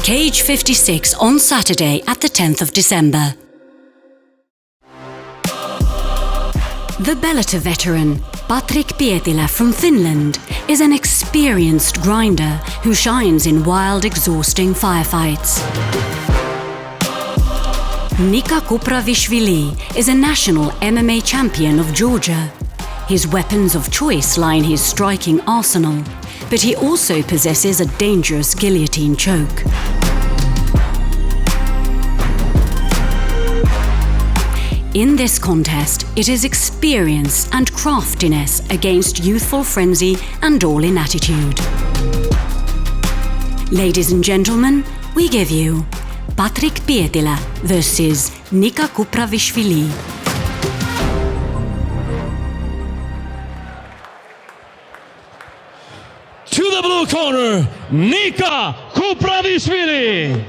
Cage 56 on Saturday at the 10th of December. The Bellator veteran, Patrik Pietilä from Finland, is an experienced grinder who shines in wild, exhausting firefights. Nika Kupravishvili is a national MMA champion of Georgia. His weapons of choice lie in his striking arsenal, but he also possesses a dangerous guillotine choke. In this contest, it is experience and craftiness against youthful frenzy and all-in attitude. Ladies and gentlemen, we give you Patrik Pietilä versus Nika Kupravishvili. To the blue corner, Nika Kupravishvili.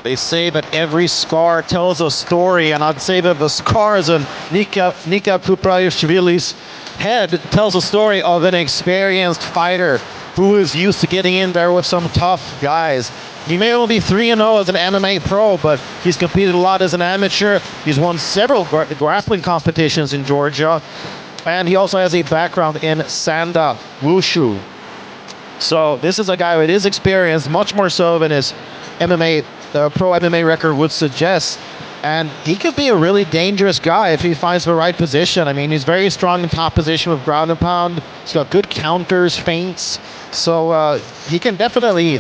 They say that every scar tells a story, and I'd say that the scars on Nika Kupravishvili's head tells a story of an experienced fighter who is used to getting in there with some tough guys. He may only be 3-0 as an MMA pro, but he's competed a lot as an amateur. He's won several grappling competitions in Georgia, and he also has a background in Sanda Wushu. So this is a guy with his experience, much more so than his pro MMA record would suggest. And he could be a really dangerous guy if he finds the right position. I mean, he's very strong in top position with ground and pound. He's got good counters, feints. So he can definitely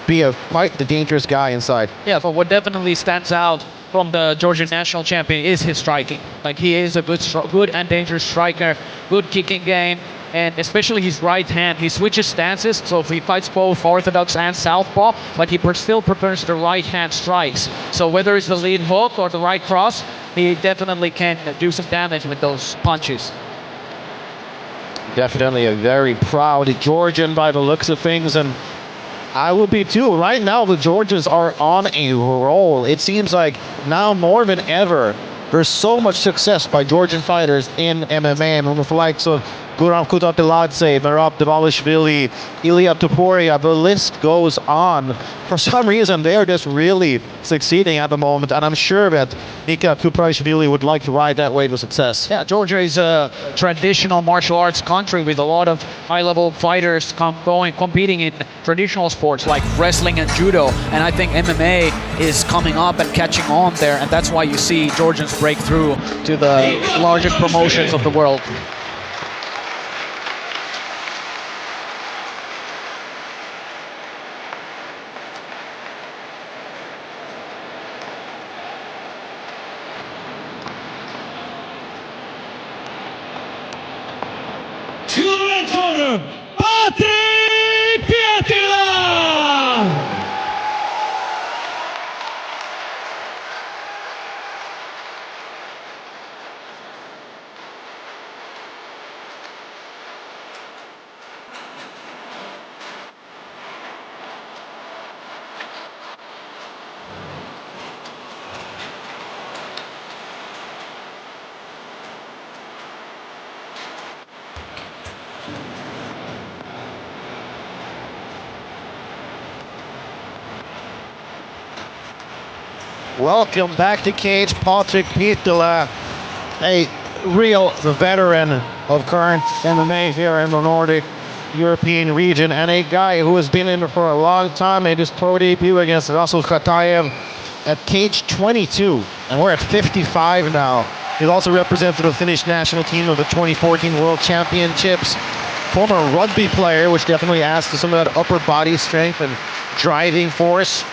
be quite the dangerous guy inside. Yeah, but what definitely stands out from the Georgian national champion is his striking. Like, he is a good and dangerous striker, good kicking game, and especially his right hand. He switches stances, so he fights both orthodox and southpaw, but he still prefers the right hand strikes. So whether it's the lead hook or the right cross, he definitely can do some damage with those punches. Definitely a very proud Georgian by the looks of things, and I would be too. Right now, the Georgians are on a roll. It seems like now more than ever, there's so much success by Georgian fighters in MMA, and with the likes of Guram Kutateladze, Merab Devalishvili, Ilya Topuria, the list goes on. For some reason, they are just really succeeding at the moment, and I'm sure that Nika Kupravishvili would like to ride that wave of success. Yeah, Georgia is a traditional martial arts country with a lot of high-level fighters competing in traditional sports like wrestling and judo, and I think MMA is coming up and catching on there, and that's why you see Georgians break through to the largest promotions of the world. To the red corner, Patrik Pietilä. Welcome back to Cage, Patrik Pietilä, a real veteran of current MMA here in the Nordic European region, and a guy who has been in it for a long time. Made his pro debut against Rasul Khataev at Cage 22, and we're at 55 now. He's also represented the Finnish national team of the 2014 World Championships. Former rugby player, which definitely adds to some of that upper body strength and driving force.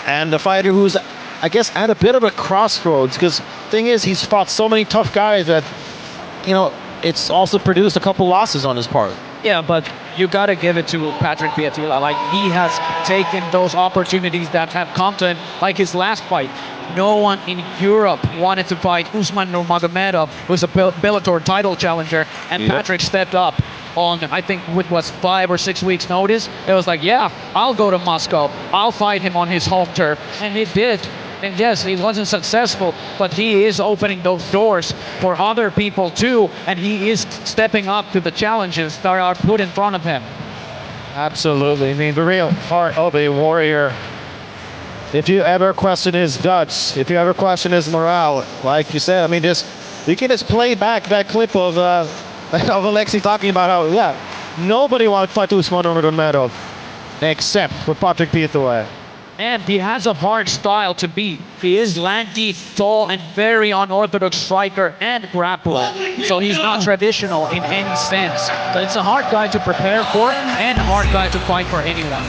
And a fighter who's, I guess, at a bit of a crossroads, because thing is, he's fought so many tough guys that, you know, it's also produced a couple losses on his part. Yeah, but you gotta give it to Patrik Pietilä. Like, he has taken those opportunities that have come to him, like his last fight. No one in Europe wanted to fight Usman Nurmagomedov, who's a Bellator title challenger, and Patrik stepped up on, I think, with was 5 or 6 weeks notice. It was like, yeah, I'll go to Moscow. I'll fight him on his home turf. And he did. And yes, he wasn't successful, but he is opening those doors for other people too, and he is stepping up to the challenges that are put in front of him. Absolutely. I mean, the real heart of a warrior. If you ever question his guts, if you ever question his morale, like you said, I mean, you can just play back that clip of Alexei talking about how, yeah, nobody wants to fight Usman Nurmagomedov except for Patrik Pietilä. And he has a hard style to beat. He is lanky, tall, and very unorthodox striker and grappler. So he's not traditional in any sense. But it's a hard guy to prepare for and a hard guy to fight for anyone.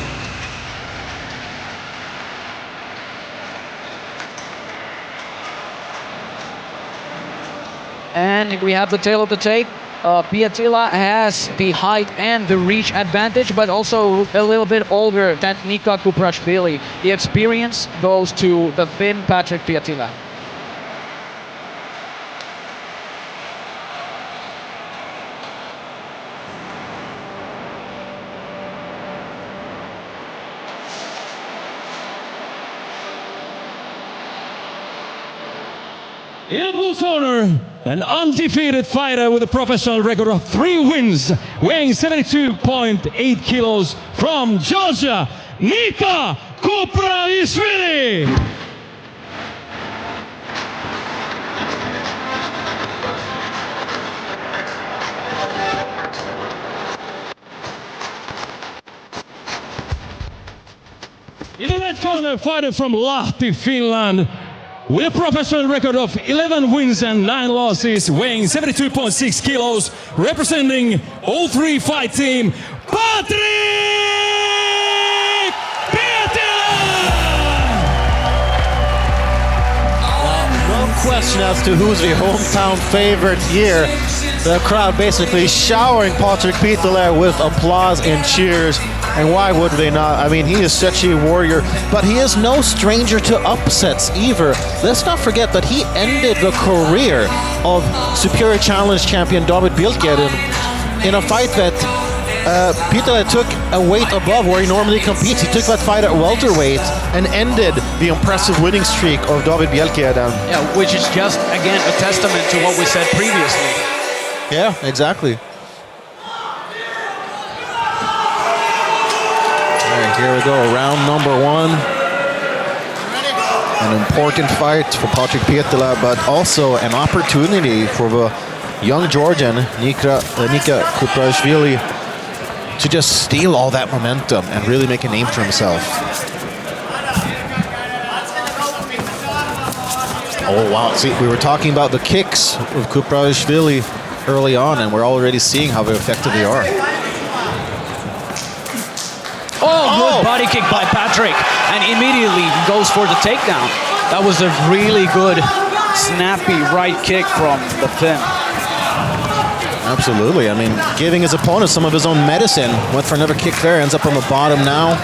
And we have the tail of the tape. Pietilä has the height and the reach advantage, but also a little bit older than Nika Kupravishvili. The experience goes to the Finn Patrik Pietilä. In blue corner, an undefeated fighter with a professional record of 3 wins, weighing 72.8 kilos from Georgia, Nika Kupravishvili. In the red corner, fighter from Lahti, Finland, with a professional record of 11 wins and 9 losses, weighing 72.6 kilos, representing 03 fight team, Patrik Pietilä! No question as to who's the hometown favorite here. The crowd basically showering Patrik Pietilä with applause and cheers. And why would they not? I mean, he is such a warrior, but he is no stranger to upsets either. Let's not forget that he ended the career of Superior Challenge champion David Bilkeren in a fight that Pietilä took a weight above where he normally competes. He took that fight at welterweight and ended the impressive winning streak of David Bilkeren. Yeah, which is just, again, a testament to what we said previously. Yeah, exactly. Here we go, round number 1. An important fight for Patrik Pietilä, but also an opportunity for the young Georgian, Nika Kupravishvili, to just steal all that momentum and really make a name for himself. Oh wow, see, we were talking about the kicks of Kupravishvili early on, and we're already seeing how effective they are. Good body kick by Patrik, and immediately he goes for the takedown. That was a really good, snappy right kick from the Finn. Absolutely. I mean, giving his opponent some of his own medicine. Went for another kick there, ends up on the bottom now.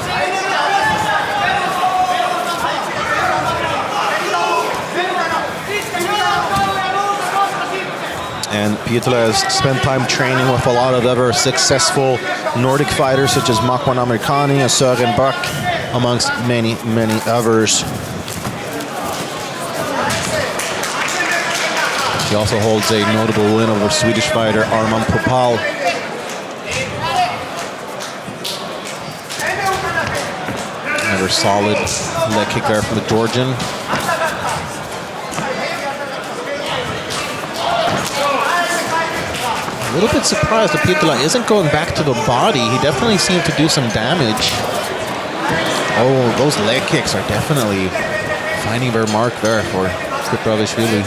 And Pietilä has spent time training with a lot of other successful Nordic fighters such as Makwan Amerikani and Søren Bak, amongst many, many others. He also holds a notable win over Swedish fighter Arman Popal. Another solid leg kick there from the Georgian. A little bit surprised that Pietilä isn't going back to the body. He definitely seemed to do some damage. Oh, those leg kicks are definitely finding their mark there for Kupravishvili.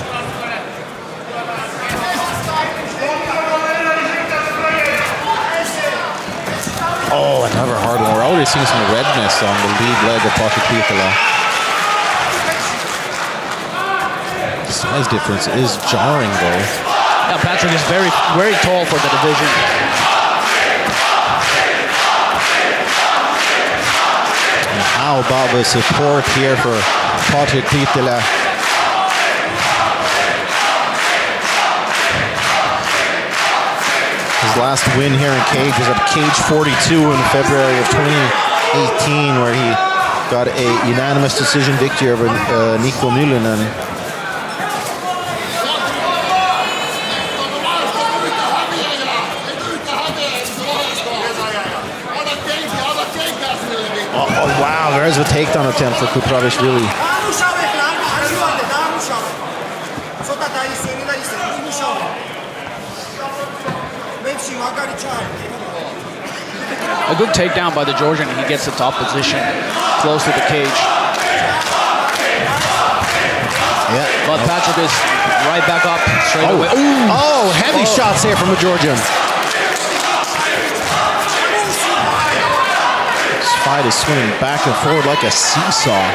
Oh, another hard one. We're already seeing some redness on the lead leg of Patrik Pietilä. The size difference is jarring though. Yeah, Patrik is very, very tall for the division. And how about the support here for Patrik Pietilä? His last win here in cage was at cage 42 in February of 2018, where he got a unanimous decision victory over Nika. Oh wow, there's a takedown attempt for Kupravishvili. A good takedown by the Georgian. He gets the top position close to the cage. Yeah. But Patrik is right back up straight away. Ooh. Oh, heavy shots here from the Georgian. This fight is swinging back and forward like a seesaw.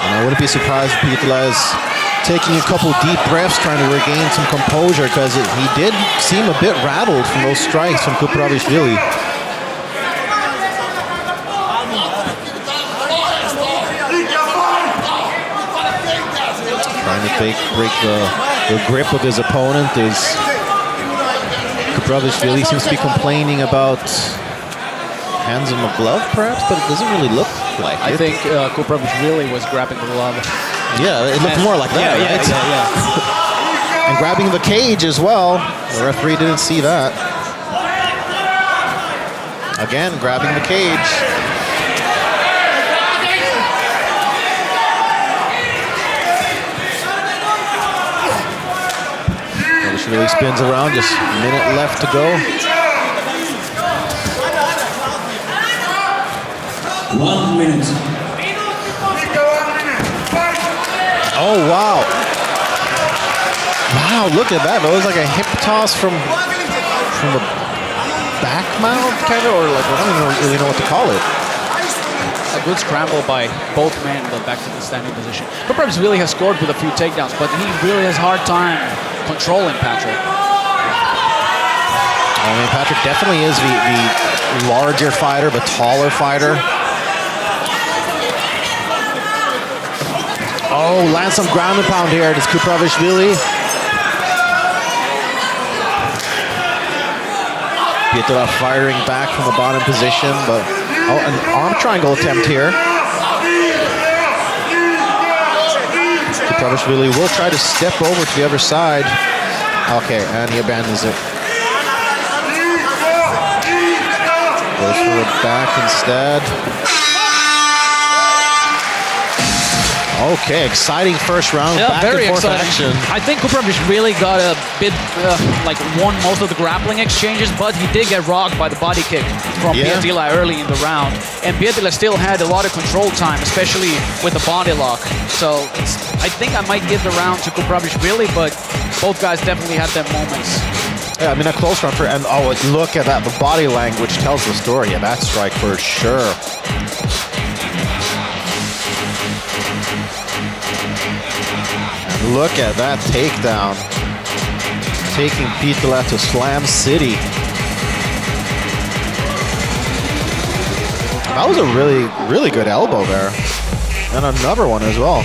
I wouldn't be surprised if Pietilä is taking a couple deep breaths, trying to regain some composure, because he did seem a bit rattled from those strikes from Kupravishvili. Trying to break the grip of his opponent. Kupravishvili seems to be complaining about hands on the glove, perhaps, but it doesn't really look like I think Kupravishvili was grabbing the glove. Yeah, it looked more like that, right? Yeah. And grabbing the cage as well. The referee didn't see that. Again, grabbing the cage. Kupravishvili spins around, just a minute left to go. 1 minute. Oh, wow. Wow, look at that. That was like a hip toss from the back mount, kind of, or like, I don't even really know what to call it. A good scramble by both men, but back to the standing position. Kupravishvili has scored with a few takedowns, but he really has a hard time controlling Patrik. I mean, Patrik definitely is the larger fighter, the taller fighter. Oh, lands some ground and pound here. Does Kupravishvili? Pietilä firing back from the bottom position, but oh, an arm triangle attempt here. Kupravishvili will try to step over to the other side. Okay, and he abandons it. Goes for the back instead. Okay, exciting first round. Yeah, back very and forth exciting. action. I think Kupravishvili got a bit, won most of the grappling exchanges, but he did get rocked by the body kick from Pietilä early in the round. And Pietilä still had a lot of control time, especially with the body lock. So I think I might give the round to Kupravishvili, but both guys definitely had their moments. Yeah, I mean, a close run for, and oh, look at that. The body language tells the story of that strike for sure. Look at that takedown. Taking Pietilä to Slam City. That was a really, really good elbow there. And another one as well.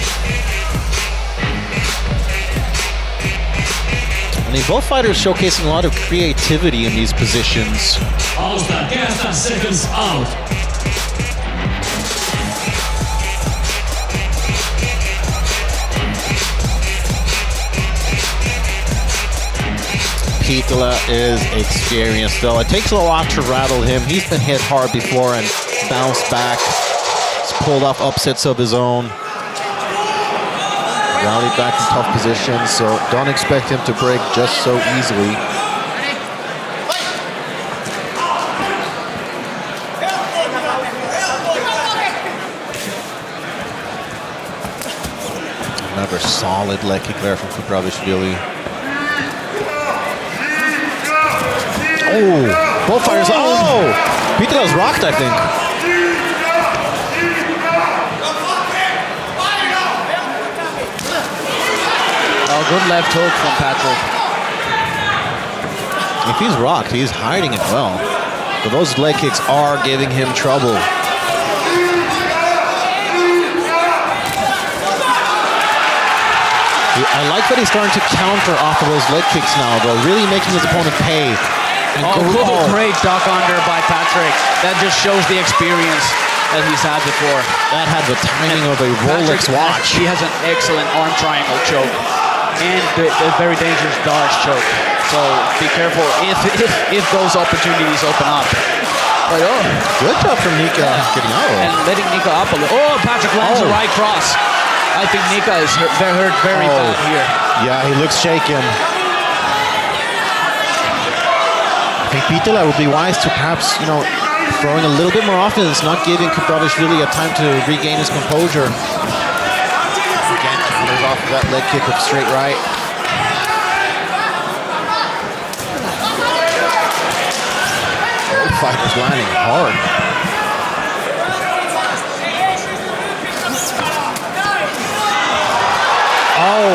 I mean, both fighters showcasing a lot of creativity in these positions. Almost 10 seconds out. Pietilä is experienced, though. It takes a lot to rattle him. He's been hit hard before and bounced back. He's pulled off upsets of his own. Rallied back in tough positions, so don't expect him to break just so easily. Another solid leg kick there from Kupravishvili. Oh, both fighters. Oh, Pietilä was rocked, I think. Oh, good left hook from Patrik. If he's rocked, he's hiding it well. But those leg kicks are giving him trouble. I like that he's starting to counter off of those leg kicks now, though, really making his opponent pay. And Great duck under by Patrik. That just shows the experience that he's had before. That had the timing of a Rolex watch. He has an excellent arm triangle choke and a very dangerous Darce choke. So be careful if those opportunities open up. But good job from Nika getting out. And letting Nika up a little. Oh, Patrik lands a right cross. I think Nika is hurt very bad here. Yeah, he looks shaken. I think Pietilä would be wise to perhaps, throwing a little bit more often. It's not giving Kupravishvili a time to regain his composure. Again, counters off of that leg kick with straight right. Both fighters landing hard. Oh,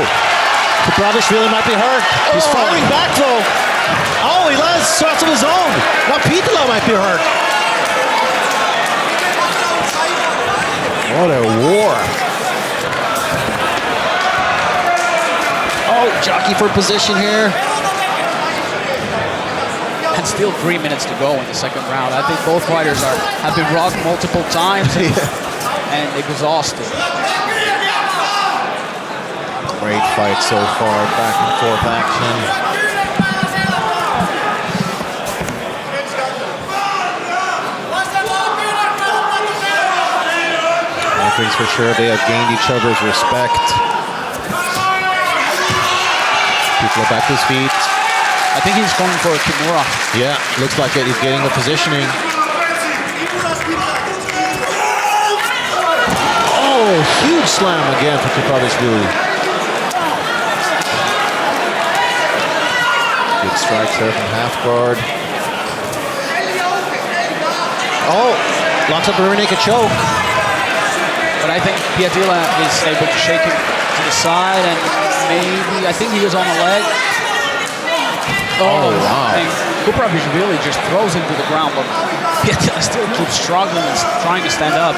Kupravishvili might be hurt. He's firing back though. Oh, he lands shots of his own. Now Pietilä might be hurt. What a war. Oh, jockey for position here. And still 3 minutes to go in the second round. I think both fighters have been rocked multiple times and exhausted. Great fight so far, back and forth action. I think for sure they have gained each other's respect. Pietilä back to his feet. I think he's going for a Kimura. Yeah, looks like it. He's getting the positioning. Oh, huge slam again for Kupravishvili. Good strikes there from half guard. Oh, locks up the rear naked choke. But I think Pietilä is able to shake him to the side and maybe, I think he was on the leg. Oh wow. Kupravishvili just throws him to the ground, but Pietilä still keeps struggling and trying to stand up.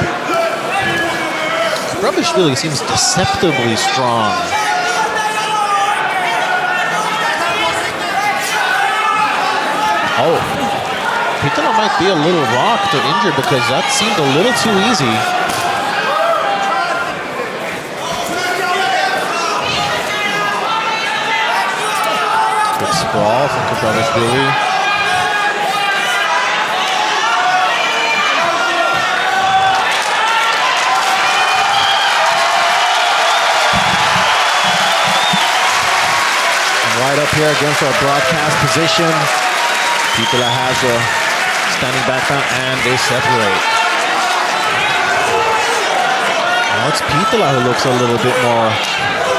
Kupravishvili seems deceptively strong. Oh, Pietilä might be a little rocked or injured because that seemed a little too easy. Good sprawl from Kupravishvili. Right up here against our broadcast position. Pietilä has a standing back down and they separate. Now it's Pietilä who looks a little bit more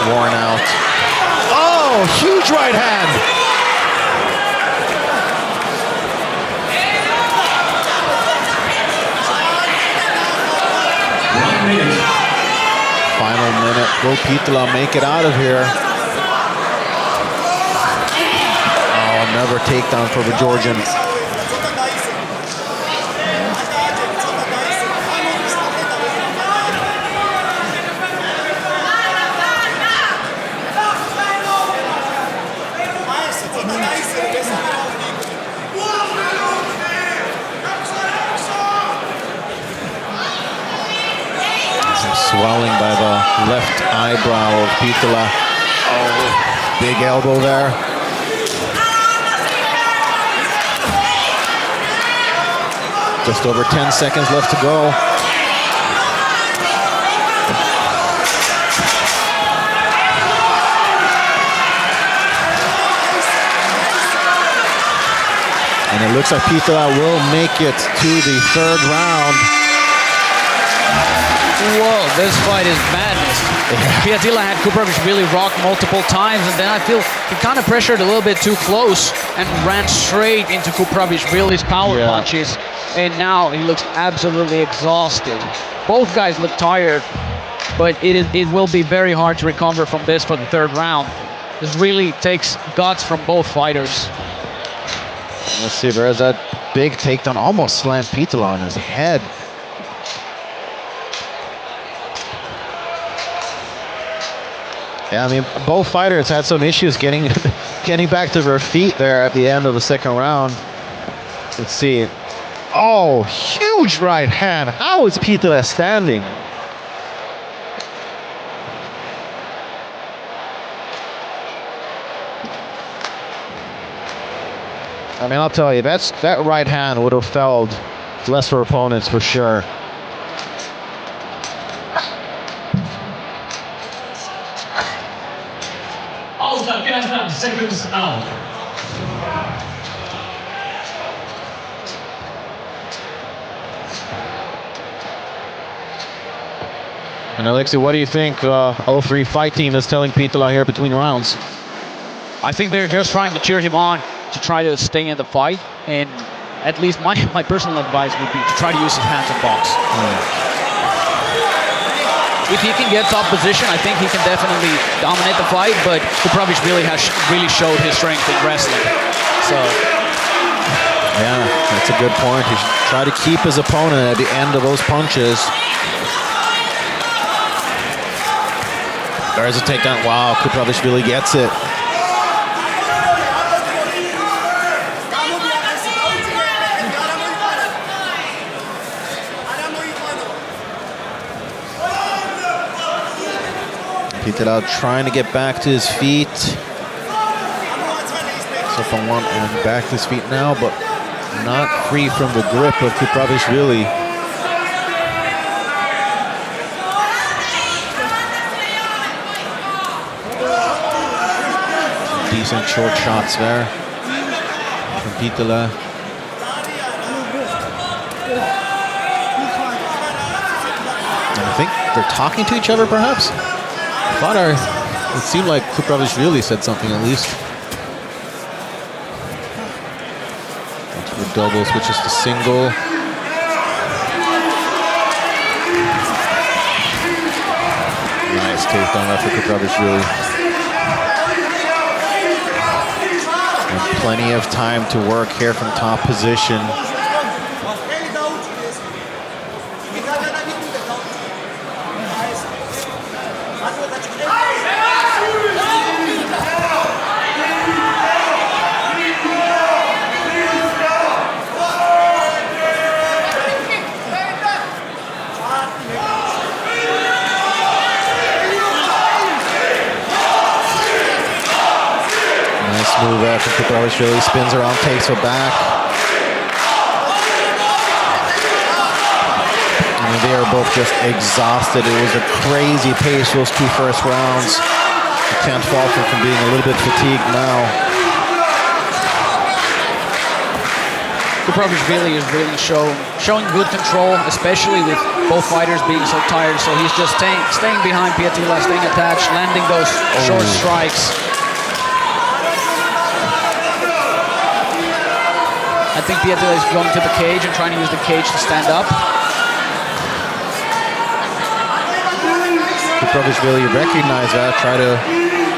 worn out. Oh, huge right hand. Final minute. Will Pietilä make it out of here? Another takedown for the Georgian. Some swelling by the left eyebrow of Pietilä. Oh, big elbow there. Just over 10 seconds left to go. And it looks like Pietilä will make it to the third round. Whoa, this fight is madness. Pietilä had Kupravishvili rocked multiple times, and then I feel he kind of pressured a little bit too close and ran straight into Kupravishvili's power punches. And now he looks absolutely exhausted. Both guys look tired, but it will be very hard to recover from this for the third round. This really takes guts from both fighters. Let's see, there's that big takedown, almost slammed Pietilä on his head. Yeah, I mean, both fighters had some issues getting back to their feet there at the end of the second round. Let's see. Oh, huge right hand. How is Pietilä standing? I mean, I'll tell you, that right hand would have felled lesser opponents for sure. Seconds out. And Alexi, what do you think 03 fight team is telling Pietilä here between rounds? I think they're just trying to cheer him on to try to stay in the fight, and at least my personal advice would be to try to use his hands and box. If he can get top position, I think he can definitely dominate the fight, but Kupravishvili has really showed his strength in wrestling. So, yeah, that's a good point. He should try to keep his opponent at the end of those punches. There's a takedown. Wow, Kupravishvili gets it. Pietilä trying to get back to his feet. So from one and back to his feet now, but not free from the grip of Kupravishvili. Decent short shots there from Pietilä. And I think they're talking to each other, perhaps. It seemed like Kupravishvili said something at least. That's for double, switches to single. Nice takedown there for Kupravishvili. And plenty of time to work here from top position. Move there from Kupravishvili, spins around, takes her back. I mean, they are both just exhausted. It was a crazy pace those two first rounds. You can't fault them from being a little bit fatigued now. Kupravishvili is really showing good control, especially with both fighters being so tired. So he's just staying behind Pietilä, staying attached, landing those short strikes. I think Pietilä is going to the cage and trying to use the cage to stand up. Kupravishvili recognized that, try to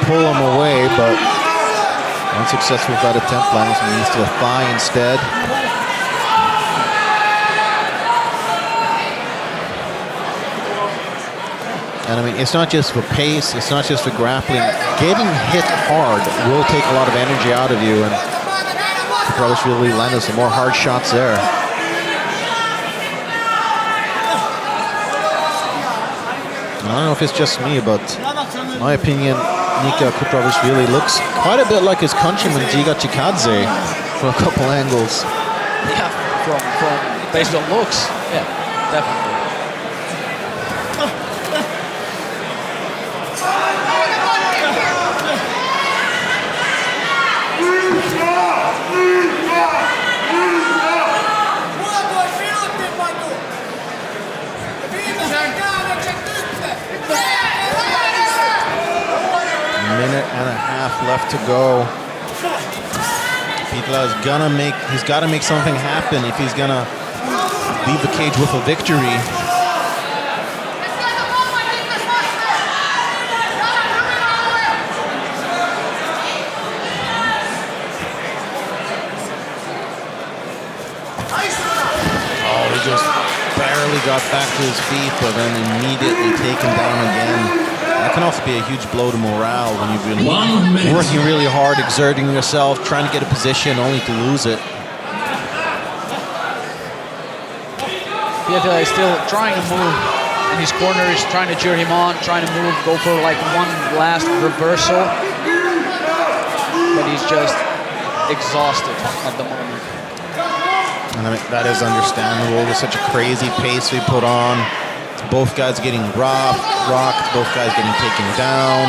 pull him away, but unsuccessful with that attempt, lands knees to the thigh instead. And I mean, it's not just for pace, it's not just for grappling. Getting hit hard will take a lot of energy out of you, and Kupravishvili landed some more hard shots there. I don't know if it's just me, but in my opinion, Nika Kupravishvili looks quite a bit like his countryman Giga Chikadze from a couple angles. Yeah, from based on looks. Yeah, definitely. Minute and a half left to go. Pietilä he's got to make something happen if he's gonna leave the cage with a victory. got back to his feet, but then immediately taken down again. That can also be a huge blow to morale when you've been working really hard, exerting yourself, trying to get a position, only to lose it. Pietilä is still trying to move in his corner. He's trying to cheer him on, trying to move, go for like one last reversal. But he's just exhausted at the moment. And I mean, that is understandable. With such a crazy pace we put on. Both guys getting rocked, both guys getting taken down.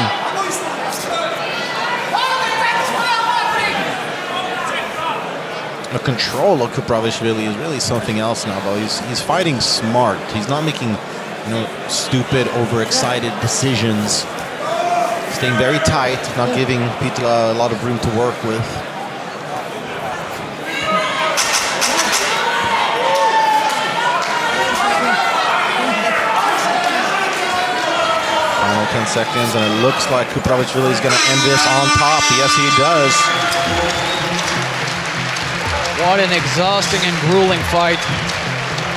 The control of Kupravishvili is really something else now, though. He's fighting smart. He's not making, stupid, overexcited decisions. Staying very tight, not giving Pietilä a lot of room to work with. Final 10 seconds, and it looks like Kupravishvili is going to end this on top. Yes, he does. What an exhausting and grueling fight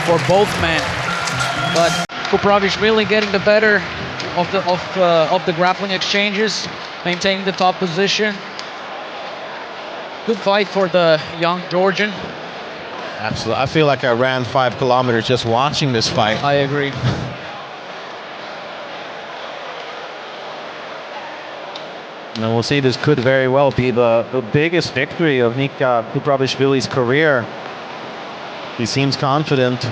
for both men. But Kupravishvili getting the better of the grappling exchanges, maintaining the top position. Good fight for the young Georgian. Absolutely. I feel like I ran 5 kilometers just watching this fight. I agree. And we'll see, this could very well be the biggest victory of Nika Kupravishvili's career. He seems confident.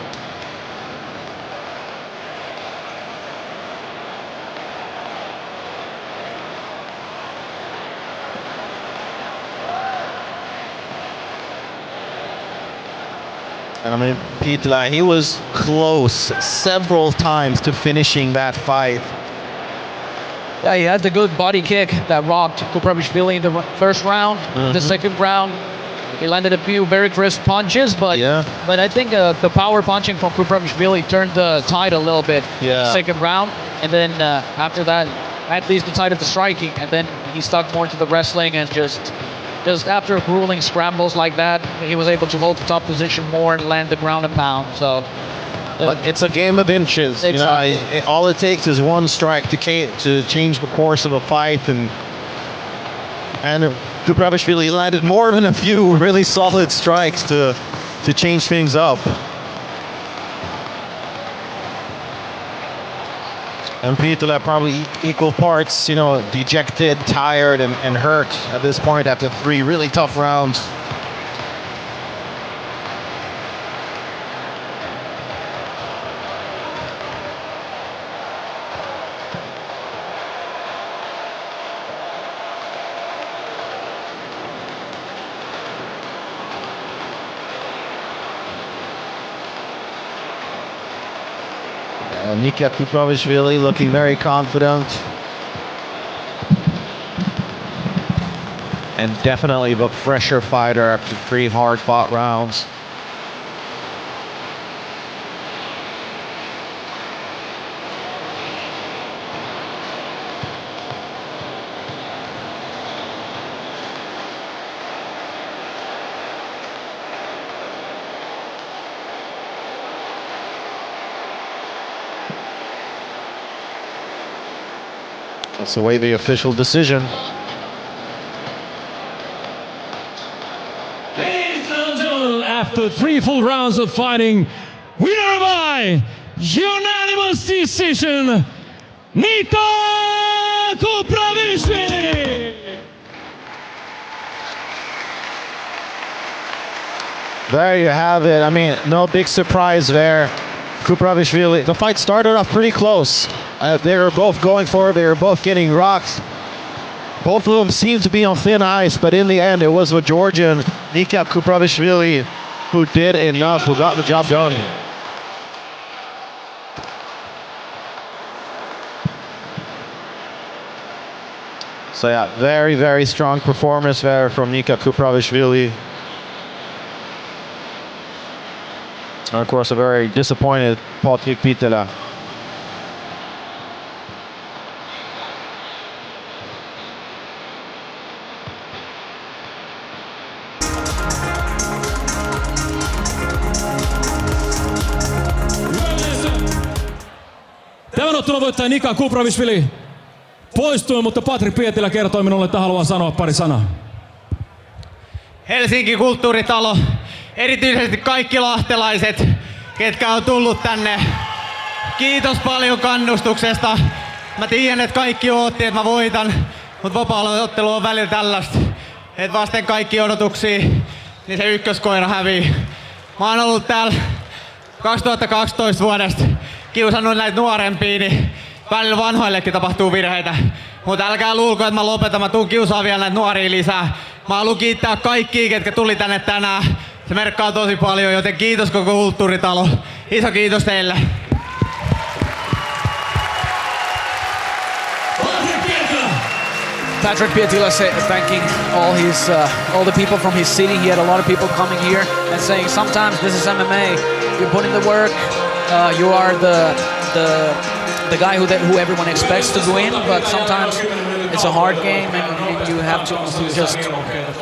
And I mean, Pietilä, he was close several times to finishing that fight. Yeah, he had the good body kick that rocked Kupravishvili in the first round. The second round, he landed a few very crisp punches, but I think the power punching from Kupravishvili turned the tide a little bit. Second round, and then after that, at least decided the striking, and then he stuck more to the wrestling, and just after grueling scrambles like that, he was able to hold the top position more and land the ground and pound. So. But it's a game of inches. Exactly. All it takes is one strike to change the course of a fight, and Kupravishvili landed more than a few really solid strikes to change things up. And Pietilä probably equal parts, dejected, tired, and hurt at this point after 3 really tough rounds. Nika Kupravishvili looking very confident. And definitely the fresher fighter after 3 hard-fought rounds. That's the way the official decision. Ladies and gentlemen, after 3 full rounds of fighting, winner by unanimous decision, Nika Kupravishvili! There you have it. I mean, no big surprise there. Kupravishvili, the fight started off pretty close. They were both going for it. They were both getting rocked. Both of them seemed to be on thin ice, but in the end, it was the Georgian, Nika Kupravishvili, who did enough, who got the job done. So yeah, very, very strong performance there from Nika Kupravishvili. And of course, a very disappointed Patrik Pietilä. Well, Tämän ottelun voittaja Nika Kupravishvili poistui, mutta Patrik Pietilä kertoi minulle, että haluan sanoa pari sanaa. Helsinki kulttuuritalo, erityisesti kaikki lahtelaiset, ketkä on tullut tänne. Kiitos paljon kannustuksesta. Mä tiedän, että kaikki ootti, että mä voitan, mutta vapaa-ottelu on välillä tällaista, että vasten kaikki odotuksia, niin se ykköskoira hävii. Mä oon ollut täällä 2012 vuodesta, kiusannut näitä nuorempia, niin välillä vanhoillekin tapahtuu virheitä. Mutta älkää luulko, että mä lopetan, mä tuun kiusaan vielä näitä nuoria lisää. Mä haluan kiittää kaikkia, ketkä tuli tänne tänään. Se merkkaa tosi paljon, joten kiitos koko kulttuuritalo. Iso kiitos teille. Patrik Pietilä thanking all the people from his city. He had a lot of people coming here and saying sometimes this is MMA. You put in the work. You are the guy who everyone expects to win, but sometimes it's a hard game and you have to just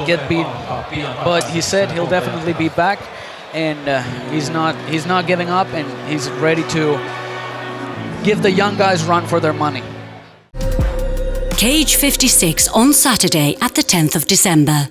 get beat. But he said he'll definitely be back, and he's not giving up, and he's ready to give the young guys run for their money. Cage 56 on Saturday at the 10th of December.